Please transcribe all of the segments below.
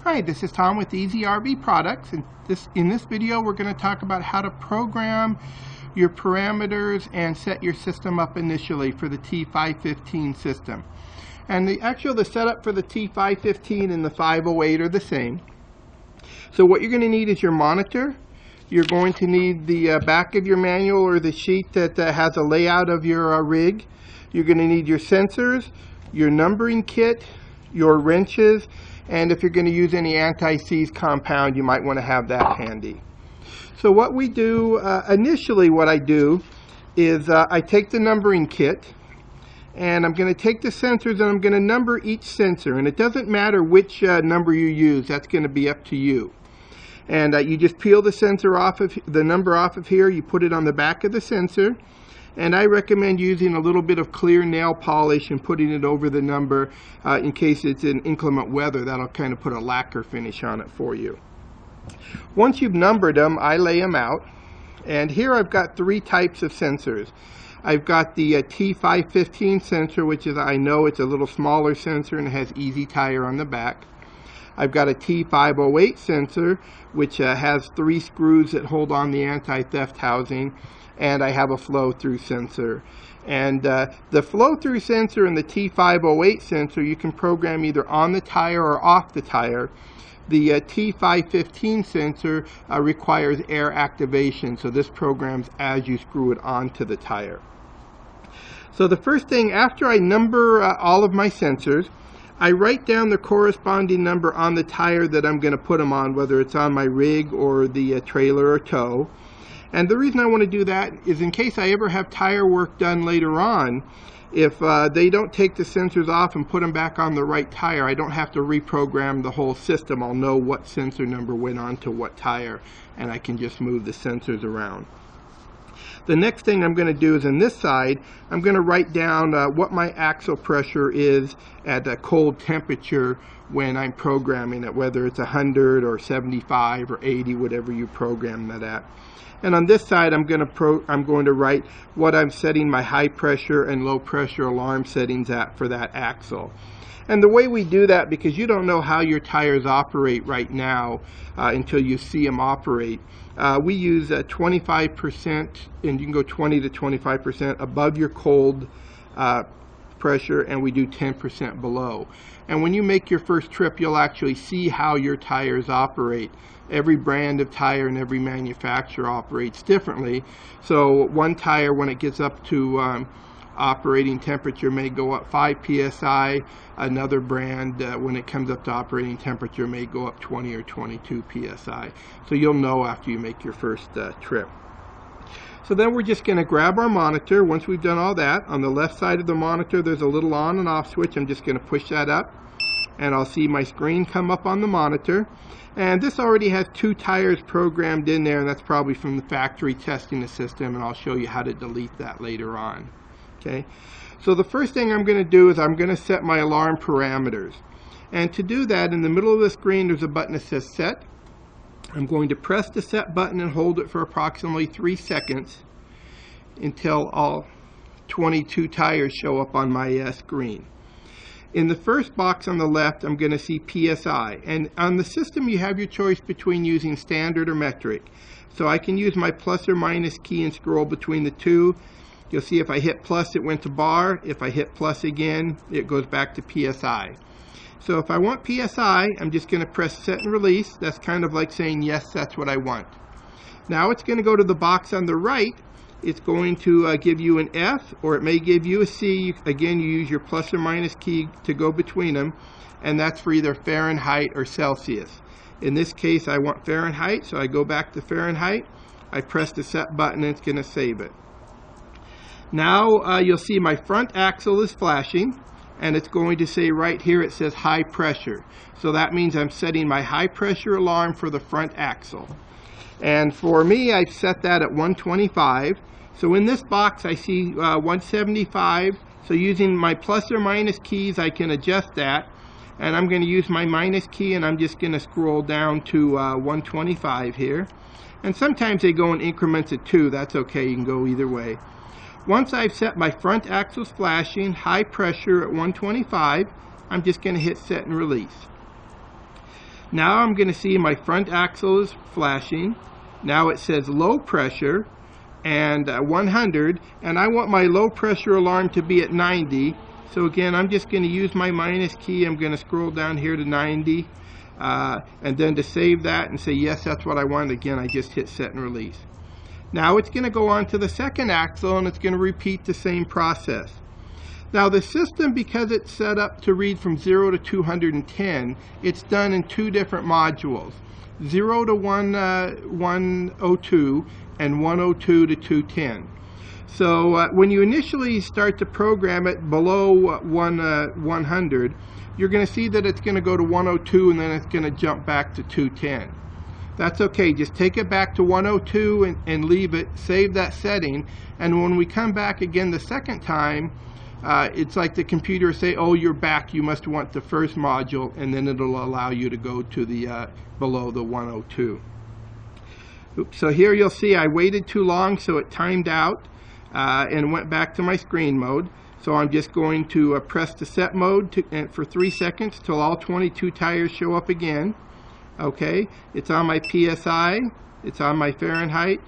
Hi, this is Tom with EezRV Products, and in this video we're going to talk about how to program your parameters and set your system up initially for the T515 system. And the setup for the T515 and the 508 are the same. So what you're going to need is your monitor. You're going to need the back of your manual or the sheet that has a layout of your rig. You're going to need your sensors, your numbering kit, your wrenches, and if you're going to use any anti-seize compound, you might want to have that handy. So what we do, initially what I do is I take the numbering kit and I'm going to take the sensors and I'm going to number each sensor, and it doesn't matter which number you use, that's going to be up to you. And you just peel the sensor off of the number off of here, you put it on the back of the sensor, and I recommend using a little bit of clear nail polish and putting it over the number in case it's in inclement weather. That'll kind of put a lacquer finish on it for you. Once you've numbered them, I lay them out, and here I've got three types of sensors. I've got the T515 sensor, which is, I know it's a little smaller sensor and it has EezTire on the back. I've got a T508 sensor, which has three screws that hold on the anti-theft housing, and I have a flow-through sensor. And the flow-through sensor and the T508 sensor you can program either on the tire or off the tire. The T515 sensor requires air activation, so this programs as you screw it onto the tire. So the first thing, after I number all of my sensors, I write down the corresponding number on the tire that I'm going to put them on, whether it's on my rig or the trailer or tow. And the reason I want to do that is in case I ever have tire work done later on, if they don't take the sensors off and put them back on the right tire, I don't have to reprogram the whole system. I'll know what sensor number went onto what tire, and I can just move the sensors around. The next thing I'm going to do is in this side, I'm going to write down what my axle pressure is at a cold temperature when I'm programming it, whether it's 100 or 75 or 80, whatever you program that at. And on this side, I'm going to write what I'm setting my high pressure and low pressure alarm settings at for that axle. And the way we do that, because you don't know how your tires operate right now until you see them operate, we use 25%, and you can go 20 to 25% above your cold pressure, and we do 10% below. And when you make your first trip, you'll actually see how your tires operate. Every brand of tire and every manufacturer operates differently. So one tire, when it gets up to operating temperature, may go up 5 psi. Another brand, when it comes up to operating temperature, may go up 20 or 22 psi. So you'll know after you make your first trip. So then we're just going to grab our monitor. Once we've done all that, on the left side of the monitor there's a little on and off switch. I'm just going to push that up, and I'll see my screen come up on the monitor. And this already has two tires programmed in there, and that's probably from the factory testing the system, and I'll show you how to delete that later on. Okay, so the first thing I'm going to do is I'm going to set my alarm parameters. And to do that, in the middle of the screen there's a button that says set. I'm going to press the set button and hold it for approximately 3 seconds until all 22 tires show up on my screen. In the first box on the left, I'm going to see PSI, and on the system you have your choice between using standard or metric. So I can use my plus or minus key and scroll between the two. You'll see if I hit plus, it went to bar. If I hit plus again, it goes back to PSI. So if I want PSI, I'm just going to press set and release. That's kind of like saying yes, that's what I want. Now it's going to go to the box on the right. It's going to give you an F, or it may give you a C. Again, you use your plus or minus key to go between them, and that's for either Fahrenheit or Celsius. In this case, I want Fahrenheit, so I go back to Fahrenheit. I press the set button, and it's going to save it. Now you'll see my front axle is flashing, and it's going to say right here, it says high pressure. So that means I'm setting my high pressure alarm for the front axle. And for me, I've set that at 125. So in this box I see 175. So using my plus or minus keys, I can adjust that. And I'm going to use my minus key, and I'm just going to scroll down to 125 here. And sometimes they go in increments of 2. That's okay, you can go either way. Once I've set my front axles flashing, high pressure at 125, I'm just going to hit set and release. Now I'm going to see my front axle is flashing. Now it says low pressure and 100, and I want my low pressure alarm to be at 90. So again, I'm just going to use my minus key. I'm going to scroll down here to 90, and then to save that and say yes, that's what I want. Again, I just hit set and release. Now it's going to go on to the second axle, and it's going to repeat the same process. Now the system, because it's set up to read from 0 to 210, it's done in two different modules, 0 to 102 and 102 to 210. So when you initially start to program it below 100, you're going to see that it's going to go to 102 and then it's going to jump back to 210. That's okay, just take it back to 102 and leave it, save that setting, and when we come back again the second time, it's like the computer will say, oh, you're back, you must want the first module, and then it'll allow you to go to the below the 102. Oops, so here you'll see I waited too long, so it timed out and went back to my screen mode. So I'm just going to press the set mode for 3 seconds till all 22 tires show up again. Okay, it's on my PSI, it's on my Fahrenheit.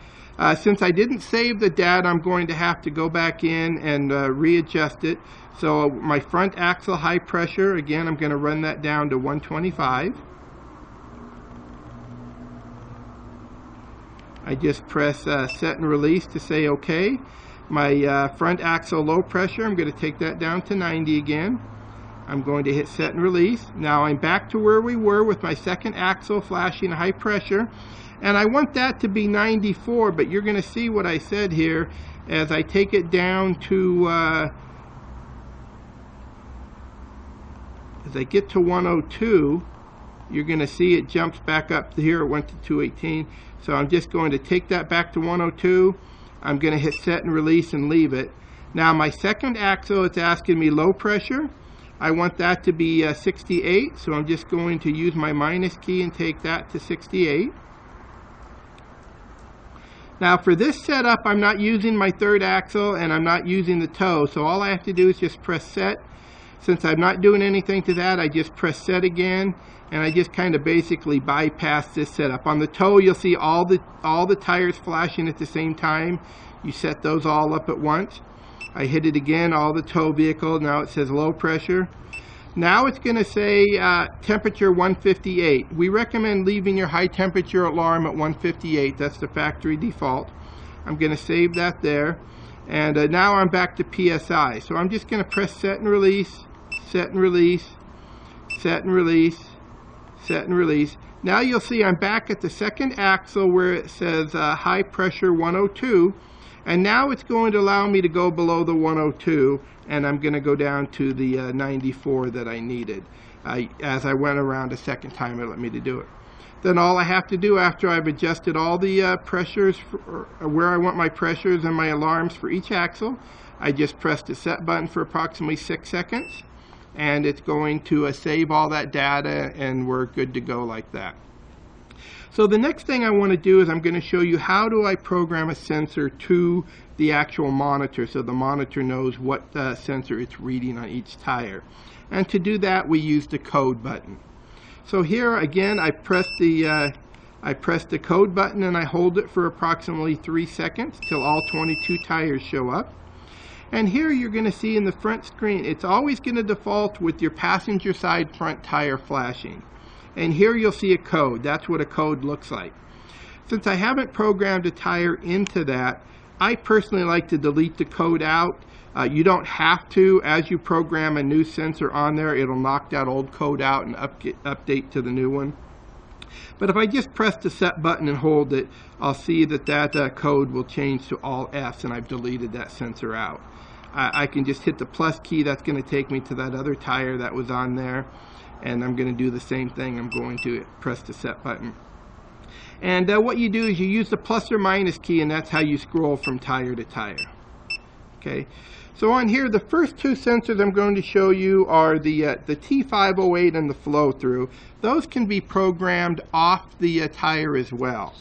Since I didn't save the data, I'm going to have to go back in and readjust it. So my front axle high pressure, again, I'm going to run that down to 125. I just press set and release to say okay. My front axle low pressure, I'm going to take that down to 90 again. I'm going to hit set and release. Now I'm back to where we were with my second axle flashing high pressure. And I want that to be 94, but you're going to see what I said here as I take it down to, as I get to 102, you're going to see it jumps back up to here. It went to 218. So I'm just going to take that back to 102. I'm going to hit set and release and leave it. Now my second axle, it's asking me low pressure. I want that to be 68, so I'm just going to use my minus key and take that to 68. Now for this setup, I'm not using my third axle and I'm not using the toe, so all I have to do is just press set. Since I'm not doing anything to that, I just press set again, and I just kind of basically bypass this setup. On the toe, you'll see all the tires flashing at the same time. You set those all up at once. I hit it again, all the tow vehicle, now it says low pressure. Now it's going to say temperature 158. We recommend leaving your high temperature alarm at 158. That's the factory default. I'm going to save that there. And now I'm back to PSI. So I'm just going to press set and release, set and release, set and release, set and release. Now you'll see I'm back at the second axle where it says high pressure 102. And now it's going to allow me to go below the 102, and I'm going to go down to the 94 that I needed. As I went around a second time, it let me to do it. Then all I have to do after I've adjusted all the pressures, where I want my pressures and my alarms for each axle, I just press the set button for approximately 6 seconds, and it's going to save all that data, and we're good to go like that. So the next thing I want to do is I'm going to show you how do I program a sensor to the actual monitor so the monitor knows what sensor it's reading on each tire. And to do that, we use the code button. So here again, I press the code button and I hold it for approximately 3 seconds till all 22 tires show up. And here you're going to see in the front screen, it's always going to default with your passenger side front tire flashing. And here you'll see a code. That's what a code looks like. Since I haven't programmed a tire into that, I personally like to delete the code out. You don't have to. As you program a new sensor on there, it'll knock that old code out and update to the new one. But if I just press the set button and hold it, I'll see that that code will change to all F's, and I've deleted that sensor out. I can just hit the plus key. That's going to take me to that other tire that was on there. And I'm going to do the same thing. I'm going to press the set button. And what you do is you use the plus or minus key, and that's how you scroll from tire to tire. Okay. So on here, the first two sensors I'm going to show you are the T508 and the flow through. Those can be programmed off the tire as well.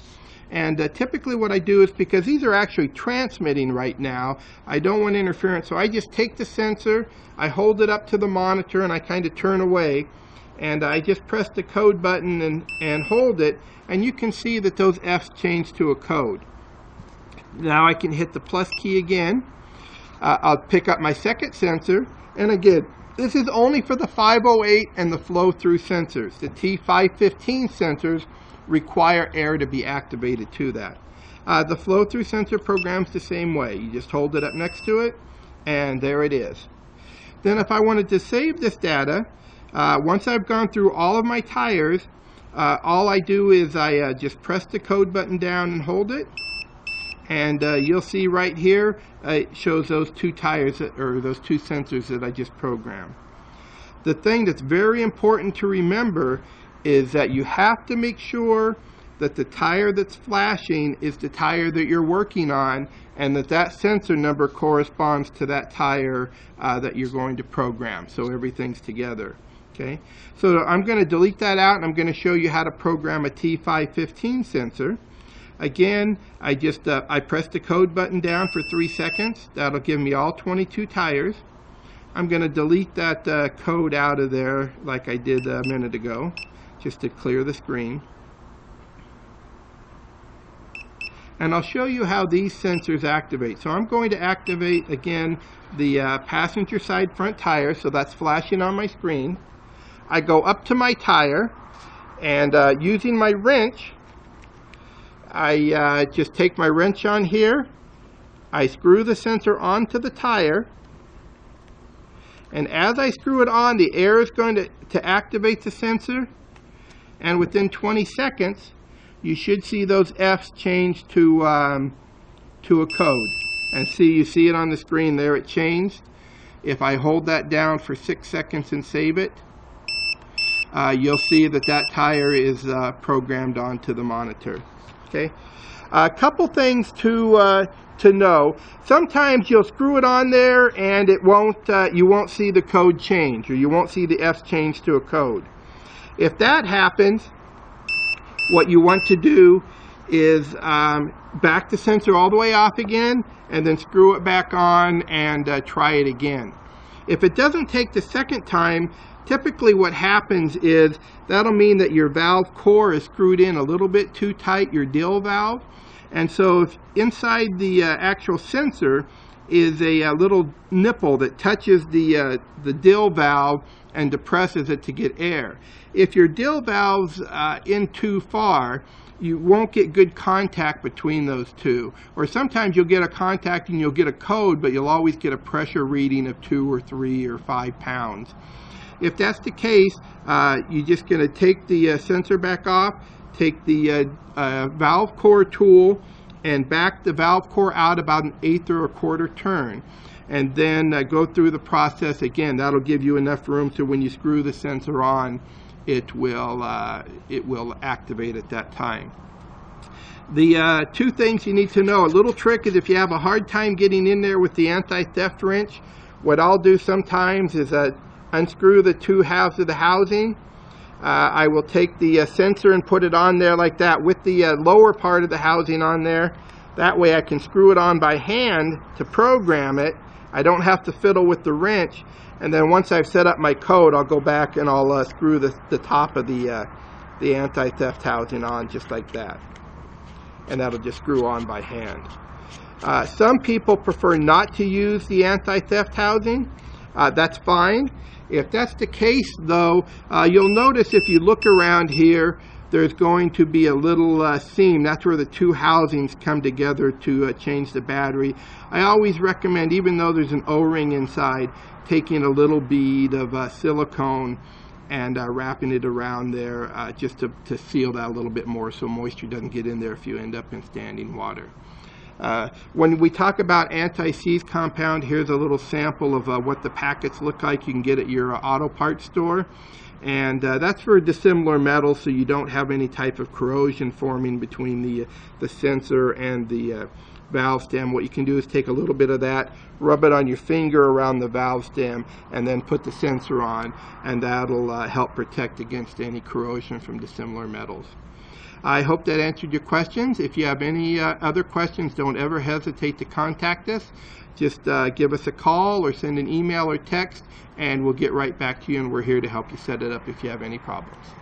And typically what I do is, because these are actually transmitting right now, I don't want interference, so I just take the sensor, I hold it up to the monitor, and I kind of turn away. and I just press the code button and hold it, and you can see that those F's change to a code. Now I can hit the plus key again. I'll pick up my second sensor, and again, this is only for the 508 and the flow-through sensors. The T515 sensors require air to be activated to that. The flow-through sensor programs the same way. You just hold it up next to it, and there it is. Then if I wanted to save this data, once I've gone through all of my tires, all I do is I just press the code button down and hold it, and you'll see right here it shows those two tires or those two sensors that I just programmed. The thing that's very important to remember is that you have to make sure that the tire that's flashing is the tire that you're working on, and that sensor number corresponds to that tire that you're going to program, so everything's together. Okay, so I'm going to delete that out, and I'm going to show you how to program a T515 sensor. Again, I press the code button down for 3 seconds. That'll give me all 22 tires. I'm going to delete that code out of there like I did a minute ago, just to clear the screen. And I'll show you how these sensors activate. So I'm going to activate, again, the passenger side front tire, so that's flashing on my screen. I go up to my tire, and using my wrench, I just take my wrench on here, I screw the sensor onto the tire, and as I screw it on, the air is going to activate the sensor, and within 20 seconds, you should see those F's change to a code. And you see it on the screen there, it changed. If I hold that down for 6 seconds and save it, you'll see that tire is programmed onto the monitor. Okay, a couple things to know. Sometimes you'll screw it on there and it won't. You won't see the code change, or you won't see the F's change to a code. If that happens, what you want to do is back the sensor all the way off again, and then screw it back on and try it again. If it doesn't take the second time, typically what happens is that'll mean that your valve core is screwed in a little bit too tight, your dill valve. And so inside the actual sensor is a little nipple that touches the dill valve and depresses it to get air. If your dill valve's in too far, you won't get good contact between those two. Or sometimes you'll get a contact and you'll get a code, but you'll always get a pressure reading of 2 or 3 or 5 pounds. If that's the case, you're just going to take the sensor back off, take the valve core tool, and back the valve core out about 1/8 or 1/4 turn. And then go through the process again. That'll give you enough room so when you screw the sensor on, it will activate at that time. The 2 things you need to know. A little trick is if you have a hard time getting in there with the anti-theft wrench, what I'll do sometimes is unscrew the 2 halves of the housing. I will take the sensor and put it on there like that with the lower part of the housing on there. That way I can screw it on by hand to program it. I don't have to fiddle with the wrench. And then once I've set up my code, I'll go back and I'll screw the top of the anti-theft housing on just like that. And that'll just screw on by hand. Some people prefer not to use the anti-theft housing. That's fine. If that's the case, though, you'll notice if you look around here, there's going to be a little seam. That's where the 2 housings come together to change the battery. I always recommend, even though there's an O-ring inside, taking a little bead of silicone and wrapping it around there just to seal that a little bit more so moisture doesn't get in there if you end up in standing water. When we talk about anti-seize compound, here's a little sample of what the packets look like. You can get at your auto parts store. And that's for dissimilar metals, so you don't have any type of corrosion forming between the sensor and the valve stem. What you can do is take a little bit of that, rub it on your finger around the valve stem, and then put the sensor on, and that'll help protect against any corrosion from dissimilar metals. I hope that answered your questions. If you have any other questions, don't ever hesitate to contact us. Just give us a call or send an email or text, and we'll get right back to you, and we're here to help you set it up if you have any problems.